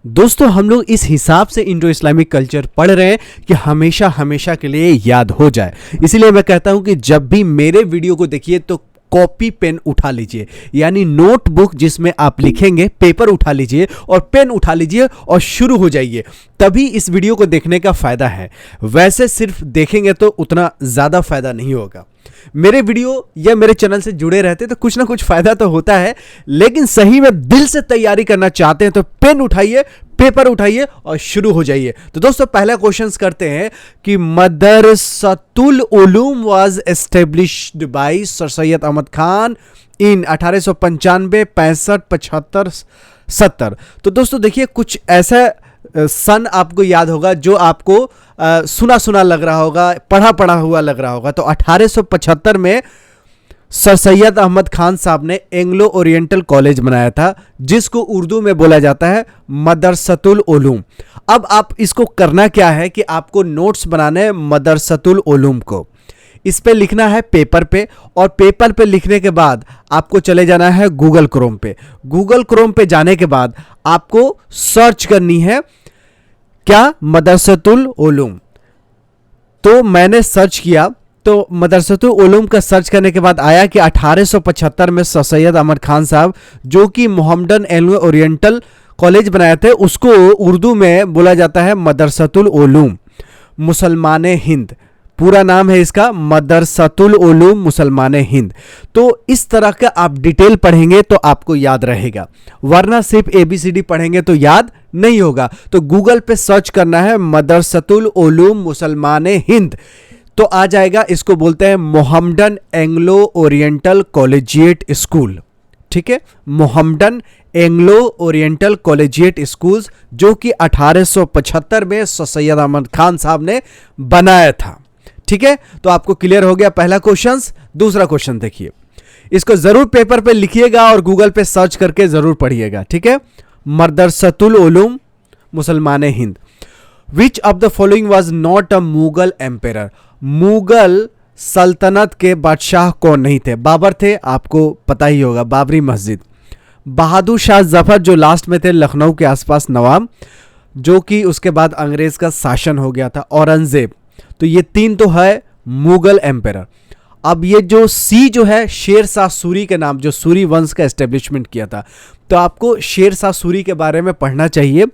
दोस्तों हम लोग इस हिसाब से इंडो इस्लामिक कल्चर पढ़ रहे हैं कि हमेशा हमेशा के लिए याद हो जाए। इसीलिए मैं कहता हूं कि जब भी मेरे वीडियो को देखिए तो कॉपी पेन उठा लीजिए, यानी नोटबुक जिसमें आप लिखेंगे, पेपर उठा लीजिए और पेन उठा लीजिए और शुरू हो जाइए, तभी इस वीडियो को देखने का फायदा है। वैसे सिर्फ देखेंगे तो उतना ज़्यादा फायदा नहीं होगा। मेरे वीडियो या मेरे चैनल से जुड़े रहते तो कुछ ना कुछ फायदा तो होता है, लेकिन सही में दिल से तैयारी करना चाहते हैं तो पेन उठाइए, पेपर उठाइए और शुरू हो जाइए। तो दोस्तों पहला क्वेश्चन करते हैं कि Madrasatul Uloom was established by sir Syed Ahmad Khan in 1895, 65, 75, 70। तो दोस्तों देखिए कुछ ऐसा सन आपको याद होगा जो आपको सुना सुना लग रहा होगा, पढ़ा पढ़ा हुआ लग रहा होगा। तो 1875 में सर सैयद अहमद खान साहब ने एंग्लो ओरिएंटल कॉलेज बनाया था, जिसको उर्दू में बोला जाता है मदरसतुल उलूम। अब आप इसको करना क्या है कि आपको नोट्स बनाने हैं मदरसतुल उलूम को, इस पे लिखना है पेपर पे, और पेपर पे लिखने के बाद आपको चले जाना है गूगल क्रोम पे। गूगल क्रोम पे जाने के बाद आपको सर्च करनी है क्या, मदरसतुल उलूम। तो मैंने सर्च किया, तो मदरसतुल उलूम का सर्च करने के बाद आया कि 1875 में सर सैयद अहमद खान साहब, जो कि मोहम्मदन एंग्लो ओरिएंटल कॉलेज बनाए थे, उसको उर्दू में बोला जाता है मदरसतुल उलूम मुसलमान हिंद। पूरा नाम है इसका मदरसतुल उलूम मुसलमान हिंद। तो इस तरह का आप डिटेल पढ़ेंगे तो आपको याद रहेगा, वरना सिर्फ ABCD पढ़ेंगे तो याद नहीं होगा। तो गूगल पे सर्च करना है मदरसतुल उलूम मुसलमान हिंद, तो आ जाएगा। इसको बोलते हैं Mohammedan Anglo oriental collegiate school. ठीक है, Mohammedan Anglo oriental collegiate schools, जो कि 1875 में सर सैयद अहमद खान साहब ने बनाया था। ठीक है, तो आपको क्लियर हो गया पहला क्वेश्चन। दूसरा क्वेश्चन देखिए, इसको जरूर पेपर पे लिखिएगा और गूगल पे सर्च करके जरूर पढ़िएगा। ठीक है, मदरसतुल उलूम मुसलमान Hind. Which of the following was not a Mughal emperor. Mughal सल्तनत के बादशाह कौन नहीं थे? बाबर थे, आपको पता ही होगा, बाबरी मस्जिद। बहादुर शाह जफर जो लास्ट में थे, लखनऊ के आसपास नवाब, जो कि उसके बाद अंग्रेज का शासन हो गया था, औरंगजेब। तो ये तीन तो है मुगल एम्पेरर। अब ये जो सी जो है, शेर शाह सूरी के नाम, जो सूरी वंश का एस्टेब्लिशमेंट किया था, तो आपको शेर शाह सूरी के बारे में पढ़ना चाहिए।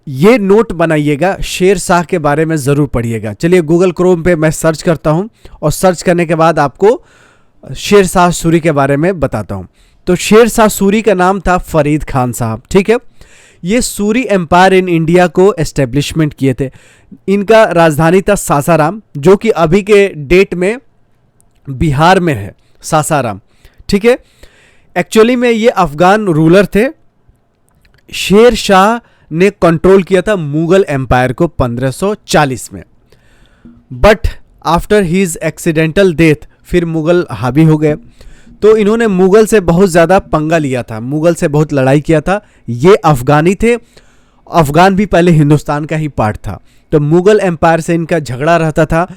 ये नोट बनाइएगा, शेर शाह के बारे में जरूर पढ़िएगा। चलिए गूगल क्रोम पे मैं सर्च करता हूं और सर्च करने के बाद आपको शेर शाह सूरी के बारे में बताता हूं। तो शेर शाह सूरी का नाम था फरीद खान साहब। ठीक है, ये सूरी एम्पायर इन इंडिया को एस्टेब्लिशमेंट किए थे। इनका राजधानी था सासाराम, जो कि अभी के डेट में बिहार में है, सासाराम। ठीक है, एक्चुअली में ये अफगान रूलर थे। शेर शाह ने कंट्रोल किया था मुगल एम्पायर को 1540 में, but after his accidental death फिर मुगल हावी हो गए। तो इन्होंने मुगल से बहुत ज़्यादा पंगा लिया था, मुगल से बहुत लड़ाई किया था। ये अफगानी थे, अफगान भी पहले हिंदुस्तान का ही पार्ट था। तो मुगल एम्पायर से इनका झगड़ा रहता था।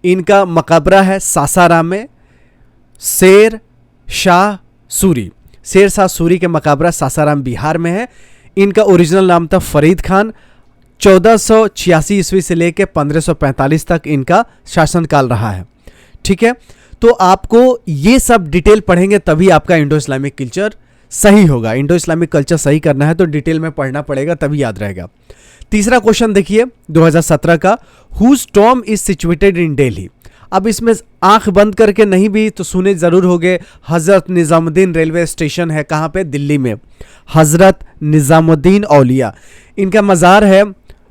इनका मकबरा है सासाराम में, शेर शाह सूरी। शेर शाह सूरी के मकबरा सासाराम बिहार में है। इनका ओरिजिनल नाम था फरीद खान। 1486 ईस्वी से लेकर 1545 तक इनका शासनकाल रहा है। ठीक है, तो आपको ये सब डिटेल पढ़ेंगे तभी आपका इंडो इस्लामिक कल्चर सही होगा। इंडो इस्लामिक कल्चर सही करना है तो डिटेल में पढ़ना पड़ेगा, तभी याद रहेगा। तीसरा क्वेश्चन देखिए 2017 का, whose tomb is situated in Delhi. अब इसमें आंख बंद करके नहीं भी तो सुने जरूर होंगे, हजरत निजामुद्दीन रेलवे स्टेशन है कहाँ पे? दिल्ली में। हजरत निजामुद्दीन औलिया, इनका मज़ार है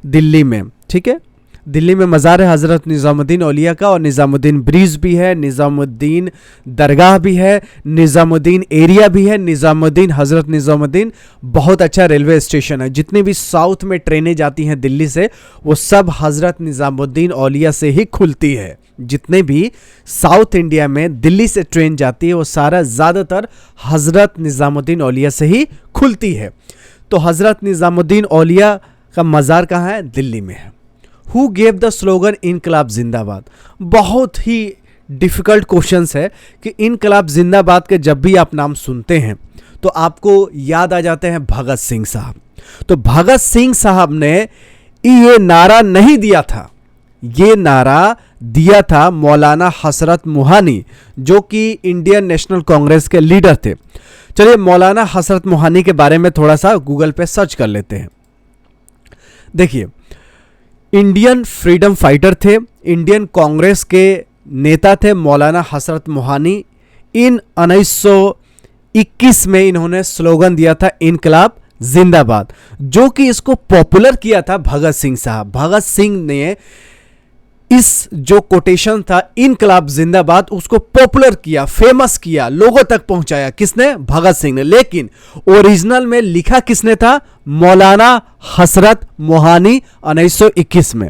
दिल्ली में। ठीक है, दिल्ली में मज़ार है हज़रत निज़ामुद्दीन औलिया का, और निज़ामुद्दीन ब्रिज भी है, निज़ामुद्दीन दरगाह भी है, निज़ामुद्दीन एरिया भी है, निज़ामुद्दीन हज़रत निज़ामुद्दीन। बहुत अच्छा रेलवे स्टेशन है। जितनी भी साउथ में ट्रेनें जाती हैं दिल्ली से, वो सब हज़रत निज़ामुद्दीन औलिया से ही खुलती है। जितने भी साउथ इंडिया में दिल्ली से ट्रेन जाती है वो सारा ज़्यादातर हज़रत निज़ामुद्दीन औलिया से ही खुलती है। तो हज़रत निज़ामुद्दीन औलिया का मज़ार कहाँ है? दिल्ली में है। हु गेव द स्लोगन इनकलाब जिंदाबाद। बहुत ही डिफ़िकल्ट क्वेश्चंस है कि इनकलाब जिंदाबाद के जब भी आप नाम सुनते हैं तो आपको याद आ जाते हैं भगत सिंह साहब। तो भगत सिंह साहब ने ये नारा नहीं दिया था, ये नारा दिया था मौलाना हसरत मोहानी, जो कि इंडियन नेशनल कांग्रेस के लीडर थे। चलिए मौलाना हसरत मोहानी के बारे में थोड़ा सा गूगल पे सर्च कर लेते हैं। देखिए, इंडियन फ्रीडम फाइटर थे, इंडियन कांग्रेस के नेता थे मौलाना हसरत मोहानी। इन 1921 में इन्होंने स्लोगन दिया था इनकलाब जिंदाबाद, जो कि इसको पॉपुलर किया था भगत सिंह साहब। भगत सिंह ने इस जो कोटेशन था इनकलाब जिंदाबाद, उसको पॉपुलर किया, फेमस किया, लोगों तक पहुंचाया। किसने? भगत सिंह ने। लेकिन ओरिजिनल में लिखा किसने था? मौलाना हसरत मोहानी 1921 में।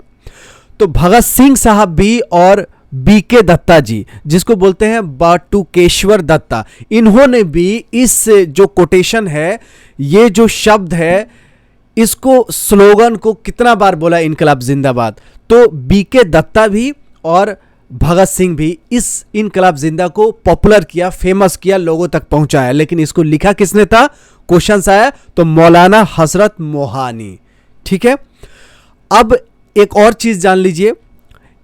तो भगत सिंह साहब भी और बीके दत्ता जी, जिसको बोलते हैं बटुकेश्वर दत्ता, इन्होंने भी इस जो कोटेशन है, ये जो शब्द है, इसको स्लोगन को कितना बार बोला इनकलाब जिंदाबाद। तो बीके दत्ता भी और भगत सिंह भी इस इनकलाब जिंदा को पॉपुलर किया, फेमस किया, लोगों तक पहुंचाया। लेकिन इसको लिखा किसने था? क्वेश्चन आया तो मौलाना हसरत मोहानी। ठीक है, अब एक और चीज जान लीजिए,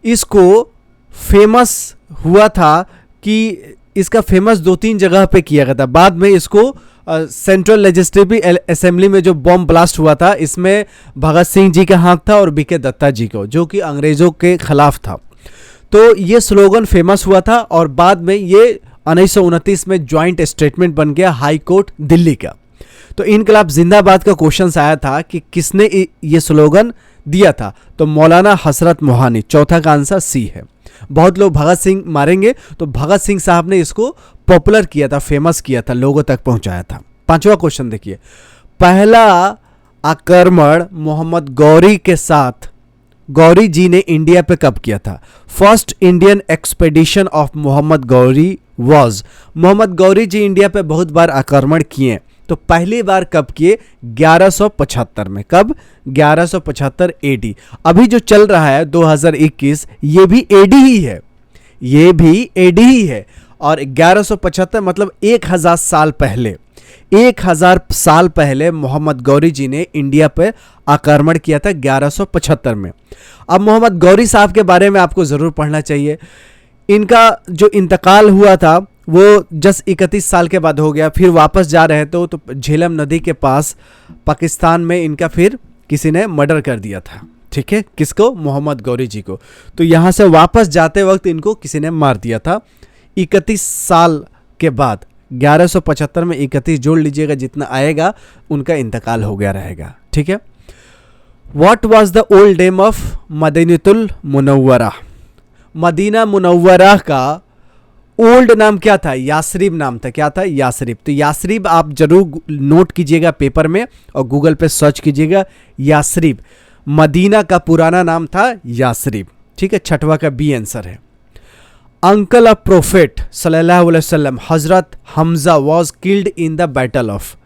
इसको फेमस हुआ था कि इसका फेमस 2-3 जगह पे किया गया था। बाद में इसको सेंट्रल लेजिस्लेटिव असेंबली में जो बॉम्ब ब्लास्ट हुआ था, इसमें भगत सिंह जी का हाथ था और बीके दत्ता जी को, जो कि अंग्रेजों के खिलाफ था। तो ये स्लोगन फेमस हुआ था और बाद में ये 1929 में ज्वाइंट स्टेटमेंट बन गया हाई कोर्ट दिल्ली का। तो इनकलाब जिंदाबाद का क्वेश्चन आया था कि किसने ये स्लोगन दिया था? तो मौलाना हसरत मोहानी। चौथा का आंसर सी है। बहुत लोग भगत सिंह मारेंगे, तो भगत सिंह साहब ने इसको पॉपुलर किया था, फेमस किया था, लोगों तक पहुंचाया था। पांचवा क्वेश्चन देखिए, पहला आक्रमण मोहम्मद गौरी के साथ गौरी जी ने इंडिया पे कब किया था? First Indian expedition of Mohammad Ghori was. Mohammad Ghori ji India पे बहुत बार आक्रमण किए, तो पहली बार कब किए? 1175 में। कब? 1175 एडी। अभी जो चल रहा है 2021, ये भी एडी ही है, ये भी एडी ही है। और 1175 मतलब 1000 साल पहले, 1000 साल पहले मोहम्मद गौरी जी ने इंडिया पे आक्रमण किया था 1175 में। अब मोहम्मद गौरी साहब के बारे में आपको जरूर पढ़ना चाहिए। इनका जो इंतकाल हुआ था वो जस्ट 31 साल के बाद हो गया। फिर वापस जा रहे तो झेलम नदी के पास पाकिस्तान में इनका फिर किसी ने मर्डर कर दिया था। ठीक है, किसको? मोहम्मद गौरी जी को। तो यहाँ से वापस जाते वक्त इनको किसी ने मार दिया था 31 साल के बाद। 1175 में 31 जोड़ लीजिएगा, जितना आएगा उनका इंतकाल हो गया रहेगा। ठीक है, what was the old name of Madinatul Munawwara? Madina Munawwara का ओल्ड नाम क्या था? यासरिब नाम था। क्या था? यासरिब। तो यासरिब आप जरूर नोट कीजिएगा पेपर में और गूगल पे सर्च कीजिएगा यासरिब। मदीना का पुराना नाम था यासरिब। ठीक है, छठवा का बी आंसर है। अंकल ऑफ प्रोफेट सल्लल्लाहु अलैहि वसल्लम Hazrat Hamza was killed in the battle of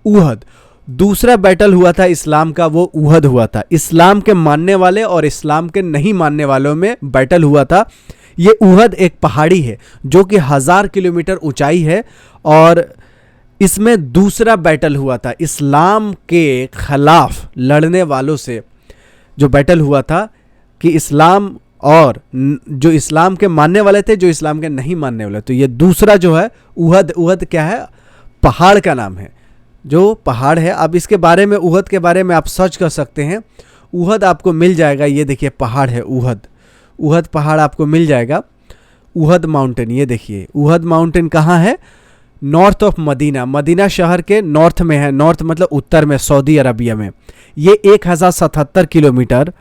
Uhud. दूसरा बैटल हुआ था इस्लाम का, वो उहद हुआ था। इस्लाम के मानने वाले और इस्लाम के नहीं मानने वालों में बैटल हुआ था। ये उहद एक पहाड़ी है जो कि 1000 किलोमीटर ऊंचाई है और इसमें दूसरा बैटल हुआ था इस्लाम के खिलाफ लड़ने वालों से। जो बैटल हुआ था कि इस्लाम और जो इस्लाम के मानने वाले थे, जो इस्लाम के नहीं मानने वाले। तो ये दूसरा जो है उहद। उहद क्या है? पहाड़ का नाम है, जो पहाड़ है। अब इसके बारे में, उहद के बारे में आप सर्च कर सकते हैं। उहद आपको मिल जाएगा। ये देखिए पहाड़ है उहद। उहद पहाड़ आपको मिल जाएगा। उहद माउंटेन, ये देखिए उहद माउंटेन कहाँ है? North of Medina. मदीना शहर के नॉर्थ में है। नॉर्थ मतलब उत्तर में, सऊदी अरबिया में। ये 1077 किलोमीटर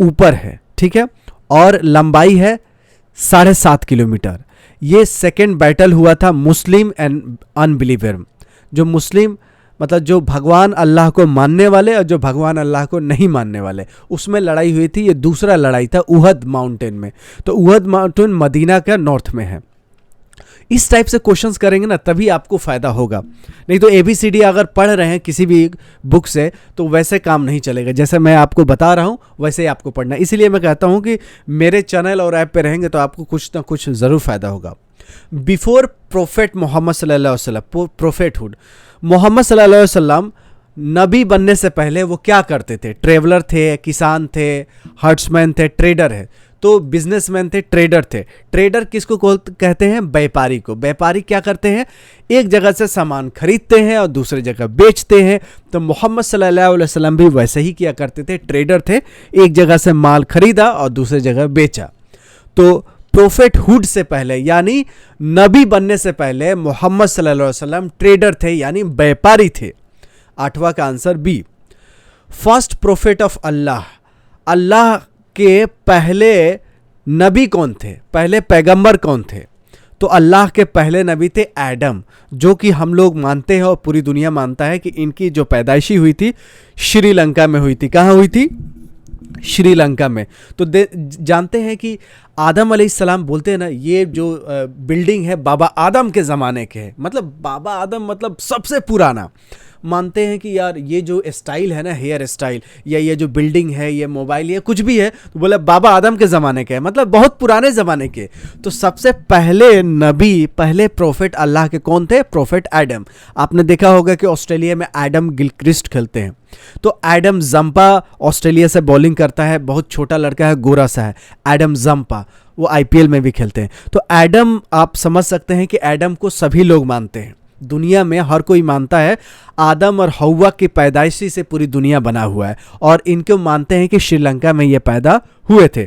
ऊपर है। ठीक है, और लंबाई है 7.5 किलोमीटर। ये सेकेंड बैटल हुआ था मुस्लिम एंड अनबिलीवर। जो मुस्लिम मतलब जो भगवान अल्लाह को मानने वाले और जो भगवान अल्लाह को नहीं मानने वाले, उसमें लड़ाई हुई थी। ये दूसरा लड़ाई था उहद माउंटेन में। तो उहद माउंटेन मदीना का नॉर्थ में है। इस टाइप से क्वेश्चंस करेंगे ना, तभी आपको फायदा होगा। नहीं तो ABCD अगर पढ़ रहे हैं किसी भी बुक से तो वैसे काम नहीं चलेगा। जैसे मैं आपको बता रहा हूँ वैसे ही आपको पढ़ना है। इसीलिए मैं कहता हूँ कि मेरे चैनल और ऐप पे रहेंगे तो आपको कुछ ना कुछ ज़रूर फायदा होगा। बिफोर प्रोफेट मोहम्मद सल्लल्लाहु अलैहि वसल्लम, प्रोफेटहुड मोहम्मद सल्लल्लाहु अलैहि वसल्लम नबी बनने से पहले वो क्या करते थे? ट्रेवलर थे, किसान थे, हर्ट्समैन थे, ट्रेडर है, तो बिजनेसमैन थे, ट्रेडर थे। ट्रेडर किसको कहते हैं? व्यापारी को। व्यापारी क्या करते हैं? एक जगह से सामान खरीदते हैं और दूसरी जगह बेचते हैं। तो मोहम्मद सल्लल्लाहु अलैहि वसल्लम भी वैसे ही किया करते थे, ट्रेडर थे, एक जगह से माल खरीदा और दूसरी जगह बेचा। तो प्रोफेटहुड से पहले यानी नबी बनने से पहले मोहम्मद सल्लल्लाहु अलैहि वसल्लम ट्रेडर थे यानी व्यापारी थे। 8वां का answer B. First prophet of अल्लाह, अल्लाह के पहले नबी कौन थे? पहले पैगंबर कौन थे? तो अल्लाह के पहले नबी थे एडम, जो कि हम लोग मानते हैं और पूरी दुनिया मानता है कि इनकी जो पैदाइशी हुई थी श्रीलंका में हुई थी। कहाँ हुई थी? श्रीलंका में। तो जानते हैं कि आदम अलैहिस्सलाम, बोलते हैं ना, ये जो बिल्डिंग है बाबा आदम के ज़माने के है। मतलब बाबा आदम मतलब सबसे पुराना। मानते हैं कि यार ये जो स्टाइल है ना, हेयर स्टाइल, या ये जो बिल्डिंग है, ये मोबाइल, ये कुछ भी है, तो बोले बाबा आदम के ज़माने के है, मतलब बहुत पुराने ज़माने के। तो सबसे पहले नबी, पहले प्रोफेट अल्लाह के कौन थे? Prophet Adam. आपने देखा होगा कि ऑस्ट्रेलिया में एडम गिलक्रिस्ट खेलते हैं। तो एडम जंपा ऑस्ट्रेलिया से बॉलिंग करता है, बहुत छोटा लड़का है, गोरा सा है, एडम जंपा, वो आईपीएल में भी खेलते हैं। तो एडम, आप समझ सकते हैं कि एडम को सभी लोग मानते हैं, दुनिया में हर कोई मानता है। आदम और हव्वा की पैदाइशी से पूरी दुनिया बना हुआ है और इनको मानते हैं कि श्रीलंका में ये पैदा हुए थे।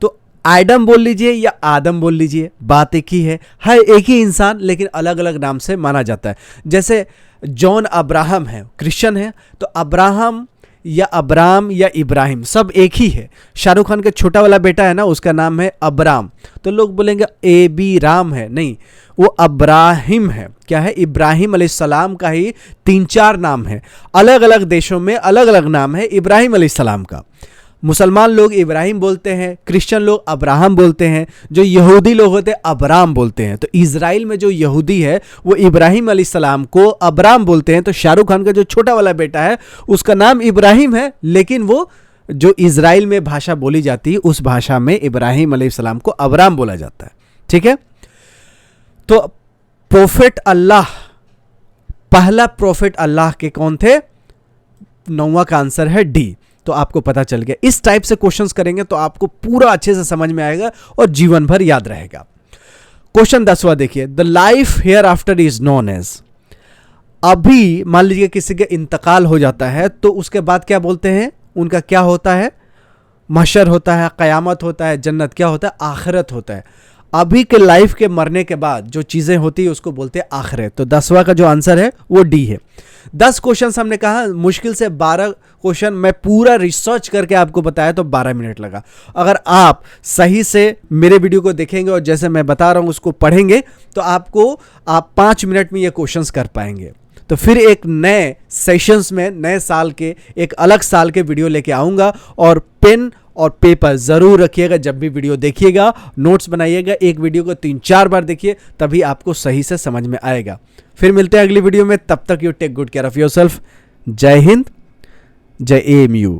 तो एडम बोल लीजिए या आदम बोल लीजिए, बात एक ही है एक ही इंसान, लेकिन अलग अलग नाम से माना जाता है। जैसे जॉन अब्राहम है, क्रिश्चियन है, तो अब्राहम या अब्राम या इब्राहिम सब एक ही है। शाहरुख खान का छोटा वाला बेटा है ना, उसका नाम है अब्राम, तो लोग बोलेंगे ए बी राम है, नहीं, वो अब्राहिम है। क्या है? इब्राहिम अलैहिस्सलाम का ही 3-4 नाम है। अलग अलग देशों में अलग अलग नाम है इब्राहिम अलैहिस्सलाम का। मुसलमान लोग इब्राहिम बोलते हैं, क्रिश्चियन लोग अब्राहम बोलते हैं, जो यहूदी लोग होते हैं अब्राम बोलते हैं। तो इजराइल में जो यहूदी है वो इब्राहिम अलैहिस्सलाम को अब्राम बोलते हैं। तो शाहरुख खान का जो छोटा वाला बेटा है उसका नाम इब्राहिम है, लेकिन वो जो इजराइल में भाषा बोली जाती है उस भाषा में इब्राहिम अलैहिस्सलाम को अब्राम बोला जाता है। ठीक है? तो प्रोफेट अल्लाह, पहला प्रोफेट अल्लाह के कौन थे? 9वां का आंसर है डी। तो आपको पता चल गया। इस टाइप से क्वेश्चंस करेंगे तो आपको पूरा अच्छे से समझ में आएगा और जीवन भर याद रहेगा। क्वेश्चन 10वां देखिए, the life hereafter is known as. अभी मान लीजिए किसी का इंतकाल हो जाता है तो उसके बाद क्या बोलते हैं? उनका क्या होता है? महशर होता है, क़यामत होता है, जन्नत क्या होता है? आखिरत होता है। अभी के लाइफ के मरने के बाद जो चीज़ें होती है उसको बोलते हैं आखिरत। तो 10वां का जो आंसर है वो डी है। 10 क्वेश्चन हमने कहा, मुश्किल से 12 क्वेश्चन मैं पूरा रिसर्च करके आपको बताया तो 12 मिनट लगा। अगर आप सही से मेरे वीडियो को देखेंगे और जैसे मैं बता रहा हूँ उसको पढ़ेंगे तो आप 5 मिनट में ये क्वेश्चंस कर पाएंगे। तो फिर एक नए सेशंस में, नए साल के, एक अलग साल के वीडियो लेके आऊँगा। और पेन और पेपर ज़रूर रखिएगा, जब भी वीडियो देखिएगा नोट्स बनाइएगा। एक वीडियो को 3-4 बार देखिए, तभी आपको सही से समझ में आएगा। फिर मिलते हैं अगली वीडियो में, तब तक you take good care of yourself. जय हिंद, जय AMU।